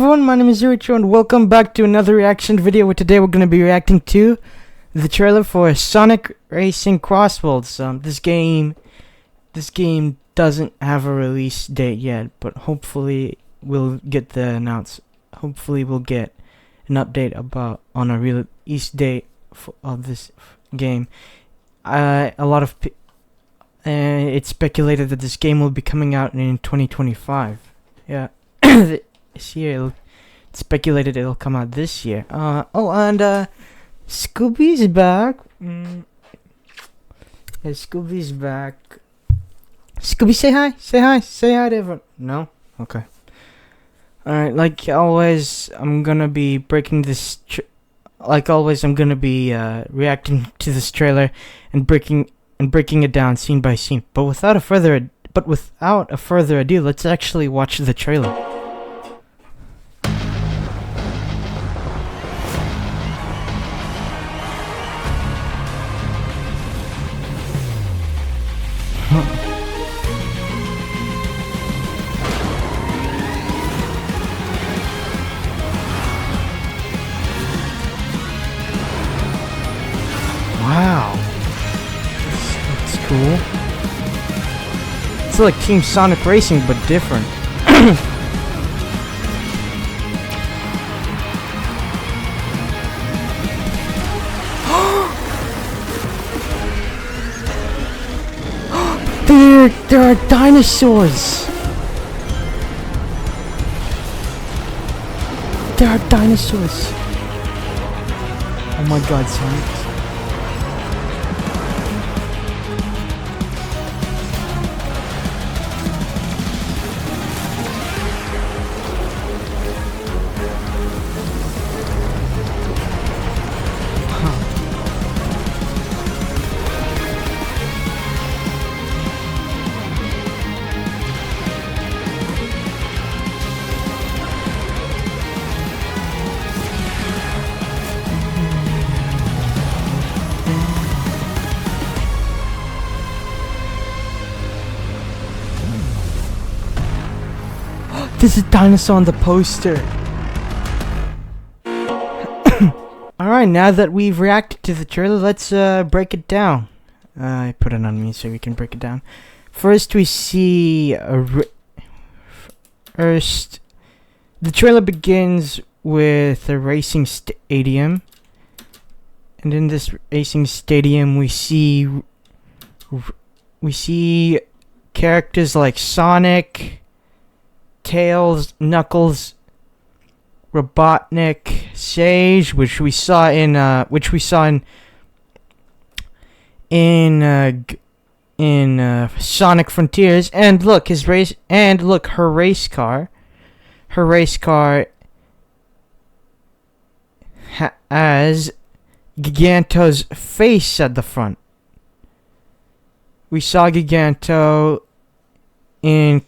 everyone, my name is Zuricho and welcome back to another reaction video where today we're going to be reacting to the trailer for Sonic Racing Crossworlds. This game doesn't have a release date yet, but hopefully we'll get an update on a release date of this game. It's speculated that this game will be coming out in 2025. Yeah. This year, it's speculated it'll come out this year. Scooby's back. Yeah, Scooby's back. Scooby, say hi. Say hi to everyone. No? Okay. Alright, like always, I'm gonna be breaking this. I'm gonna be reacting to this trailer and breaking it down scene by scene. But without a further ado, let's actually watch the trailer. Wow, that's cool. It's like Team Sonic Racing, but different. There are dinosaurs. There are dinosaurs. Oh my God, Sonic. There's a dinosaur on the poster. Alright, now that we've reacted to the trailer, let's break it down. I put it on me so we can break it down. First, we see the trailer begins with a racing stadium. And in this racing stadium, we see characters like Sonic, Tails, Knuckles, Robotnik, Sage, which we saw in Sonic Frontiers, and look her race car. Her race car has Giganto's face at the front. We saw Giganto in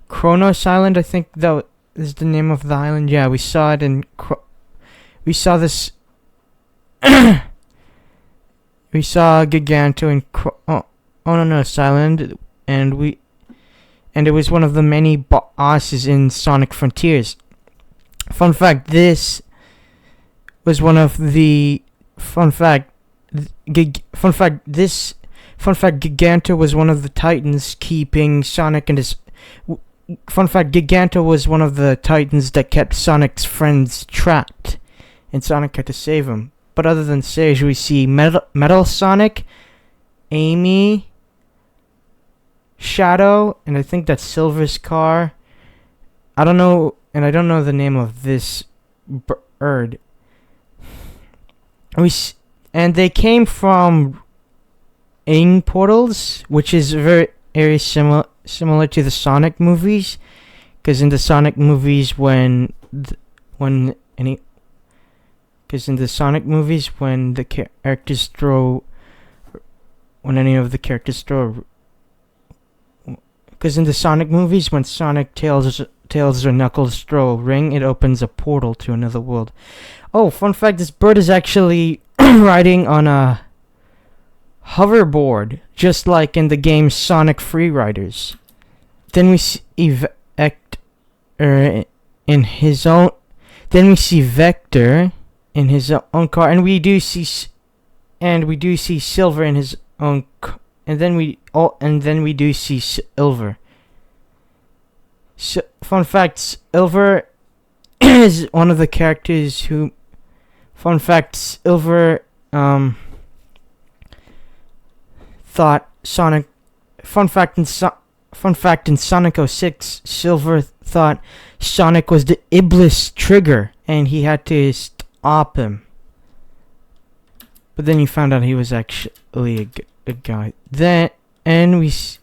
Kronos Island, I think that is the name of the island. Yeah, we saw it in we saw this we saw Giganto in Kronos Island, and it was one of the many bosses in Sonic Frontiers. Fun fact, Giganto was one of the Titans keeping Sonic and his. Fun fact, Giganto was one of the Titans that kept Sonic's friends trapped, and Sonic had to save him. But other than Sage, we see Metal Sonic, Amy, Shadow, and I think that's Silver's car. I don't know the name of this bird. And they came from portals, which is very similar to the Sonic movies, because in the Sonic movies when the characters throw because in the Sonic movies when Sonic, Tails or Knuckles throw a ring, it opens a portal to another world. Oh, fun fact, this bird is actually riding on a hoverboard, just like in the game Sonic Free Riders. Then we see Vector in his own. Then we see Vector in his own car, and we do see Silver in his own. And then we do see Silver. So, fun fact: Silver is one of the characters who. Fun fact: Silver thought Sonic. Fun fact in Sonic 06, Silver thought Sonic was the Iblis trigger, and he had to stop him. But then you found out he was actually a guy. Then we see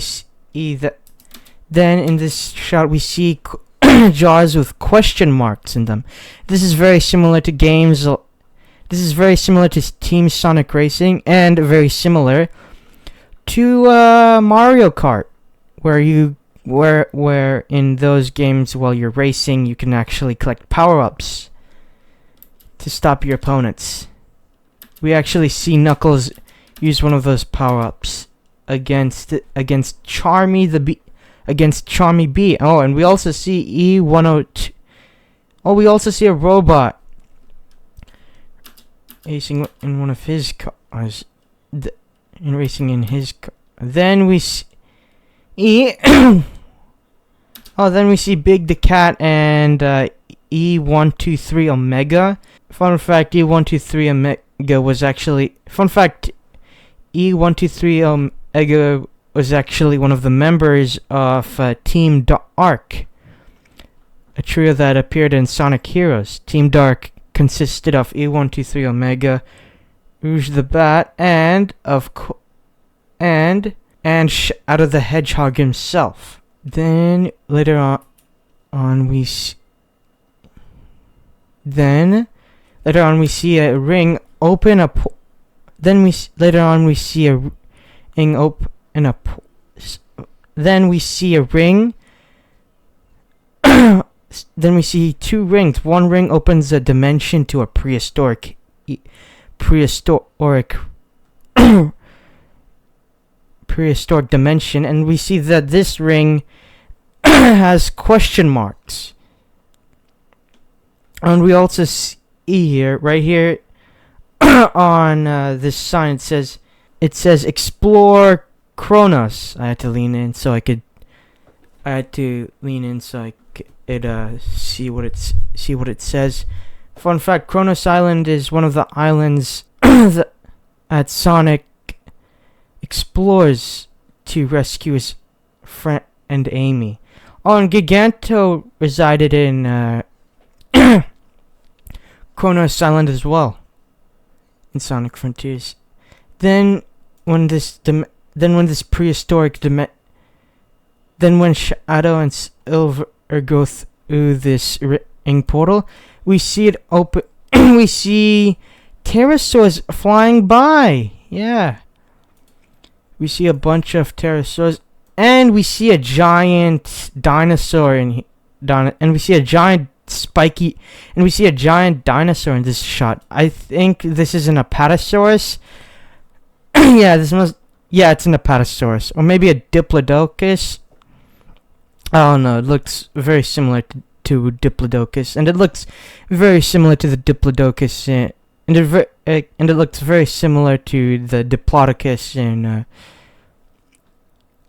that. Then in this shot we see jars with question marks in them. This is very similar to games. This is very similar to Team Sonic Racing, and very similar to Mario Kart, where in those games while you're racing you can actually collect power-ups to stop your opponents. We actually see Knuckles use one of those power-ups against Charmy B. Oh, and we also see E102. Oh, we also see a robot racing in one of his cars. Racing in his car. Then we see then we see Big the Cat and E123 Omega. Fun fact: E123 Omega was actually. Fun fact: E123 Omega was actually one of the members of Team Dark, a trio that appeared in Sonic Heroes. Team Dark consisted of E123 Omega, Rouge the Bat, and Shadow the Hedgehog himself. Then later on we see a ring open up. Later on we see a ring open up. Then we see a ring. Then we see two rings. One ring opens a dimension to a prehistoric dimension, and we see that this ring has question marks. And we also see here, right here, on this sign, it says explore Kronos. I had to lean in so I could see what it says. Fun fact: Kronos Island is one of the islands that Sonic explores to rescue his friend and Amy. Oh, and Giganto resided in Kronos Island as well in Sonic Frontiers. Then when Shadow and Silver go through this ring portal, we see it open. We see pterosaurs flying by. Yeah. We see a bunch of pterosaurs, and we see a giant dinosaur and we see a giant spiky, and we see a giant dinosaur in this shot. I think this is an Apatosaurus. it's an Apatosaurus, or maybe a Diplodocus. I don't know. It looks very similar to Diplodocus, and it looks very similar to the Diplodocus, and it looks very similar to the Diplodocus in.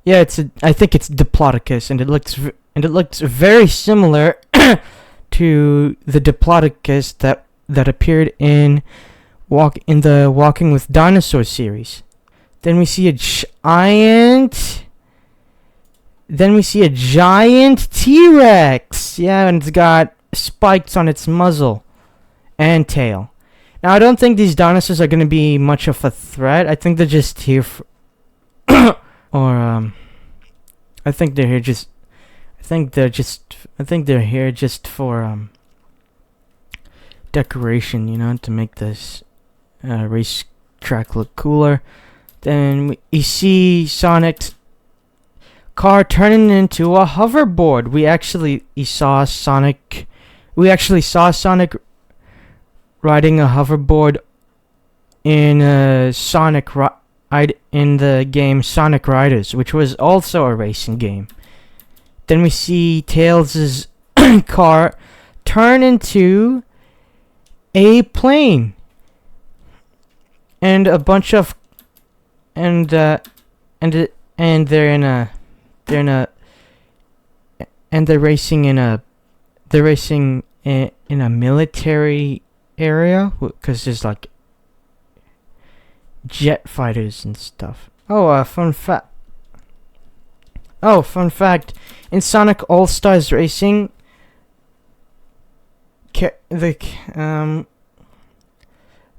I think it's Diplodocus, and it looks very similar to the Diplodocus that appeared in the Walking with Dinosaurs series. Then we see a giant T-Rex. Yeah, and it's got spikes on its muzzle and tail. Now, I don't think these dinosaurs are going to be much of a threat. I think they're just here for I think they're here just for decoration, to make this race track look cooler. Then we see Sonic's car turning into a hoverboard. We actually saw Sonic riding a hoverboard in in the game Sonic Riders, which was also a racing game. Then we see Tails' car turn into a plane, and a bunch of and they're racing in a military area because there's like jet fighters and stuff. Fun fact. In Sonic All-Stars Racing,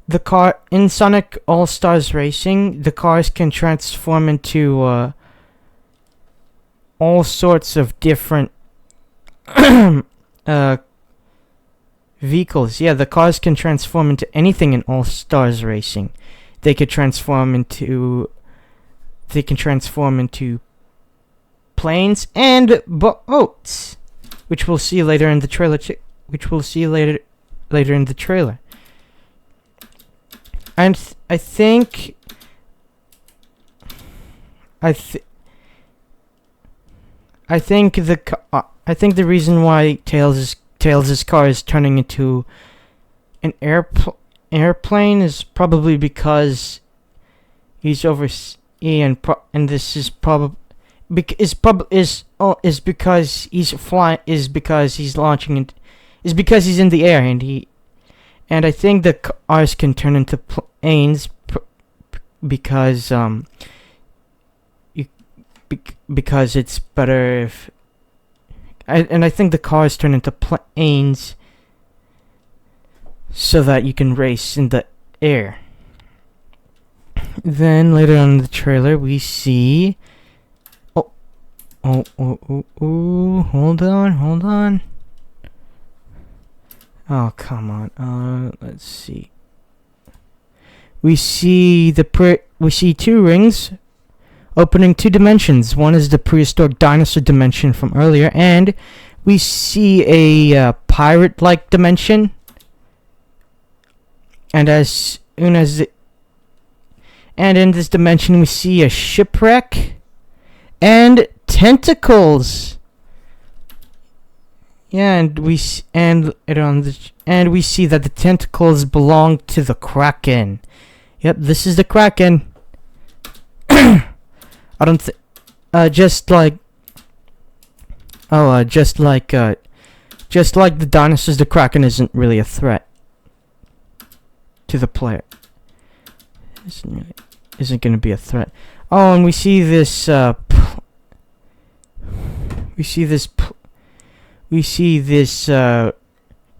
the car in Sonic All-Stars Racing, the cars can transform into all sorts of different vehicles. Yeah, the cars can transform into anything in All-Stars Racing. They can transform into planes and boats, which we'll see later in the trailer. And I think the reason why Tails' car is turning into an airplane is probably because he's overseas, and this is because he's launching it, is because he's in the air, and I think the cars can turn into planes because it's better if I think the cars turn into planes so that you can race in the air. Then later on in the trailer we see hold on. Oh, come on. Let's see. We see two rings opening two dimensions. One is the prehistoric dinosaur dimension from earlier, and we see a pirate-like dimension. And in this dimension we see a shipwreck and tentacles. Yeah, and we see that the tentacles belong to the Kraken. Yep, this is the Kraken. I don't think just like the dinosaurs, the Kraken isn't really a threat to the player. Isn't going to be a threat. Oh, and we see this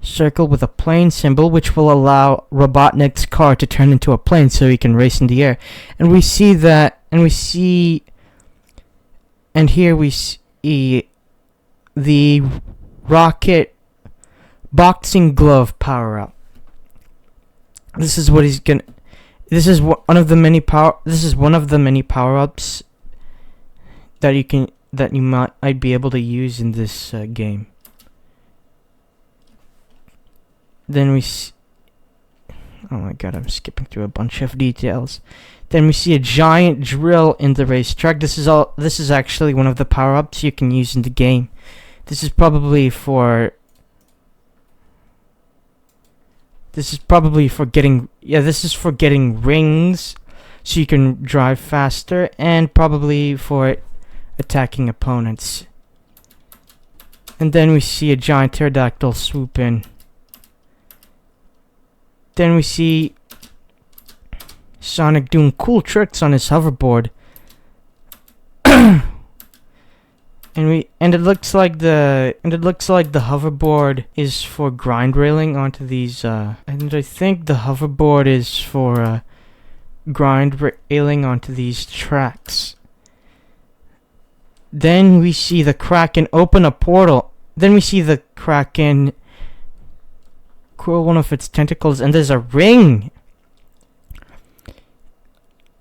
circle with a plane symbol, which will allow Robotnik's car to turn into a plane so he can race in the air. And we see that, and here we see the rocket boxing glove power up. This is what he's gonna. This is one of the many power ups that you might be able to use in this game. Then oh my god, I'm skipping through a bunch of details. Then we see a giant drill in the racetrack. This is actually one of the power-ups you can use in the game. This is probably for getting rings so you can drive faster, and probably for attacking opponents. And then we see a giant pterodactyl swoop in. Then we see Sonic doing cool tricks on his hoverboard. and it looks like the hoverboard is for grind railing onto these and I think the hoverboard is for grind railing onto these tracks. Then we see the Kraken open a portal. Then we see the Kraken curl one of its tentacles, and there's a ring.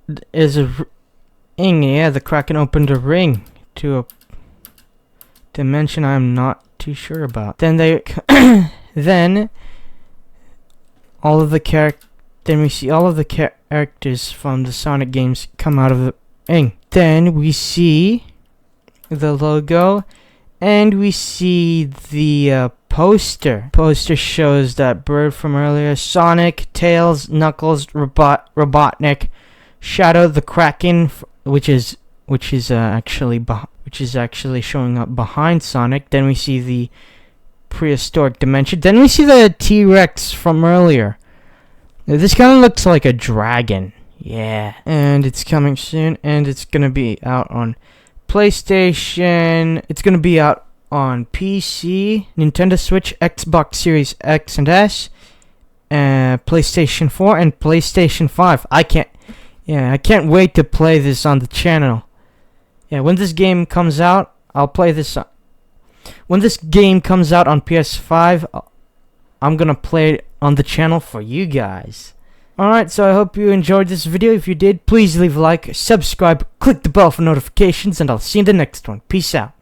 There's a ring. Yeah, the Kraken opened a ring to a dimension I'm not too sure about. Then then all of the Then we see all of the characters from the Sonic games come out of the ring. Then we see the logo, and we see the poster. Poster shows that bird from earlier: Sonic, Tails, Knuckles, Robotnik, Shadow the Kraken, which is actually showing up behind Sonic. Then we see the prehistoric dimension. Then we see the T-Rex from earlier. Now, this kind of looks like a dragon. Yeah. And it's coming soon, and it's gonna be out on PlayStation. It's gonna be out on PC, Nintendo Switch, Xbox Series X and S, PlayStation 4, and PlayStation 5. I can't wait to play this on the channel. Yeah, when this game comes out, I'll play this. When this game comes out on PS5, I'm gonna play it on the channel for you guys. Alright, so I hope you enjoyed this video. If you did, please leave a like, subscribe, click the bell for notifications, and I'll see you in the next one. Peace out.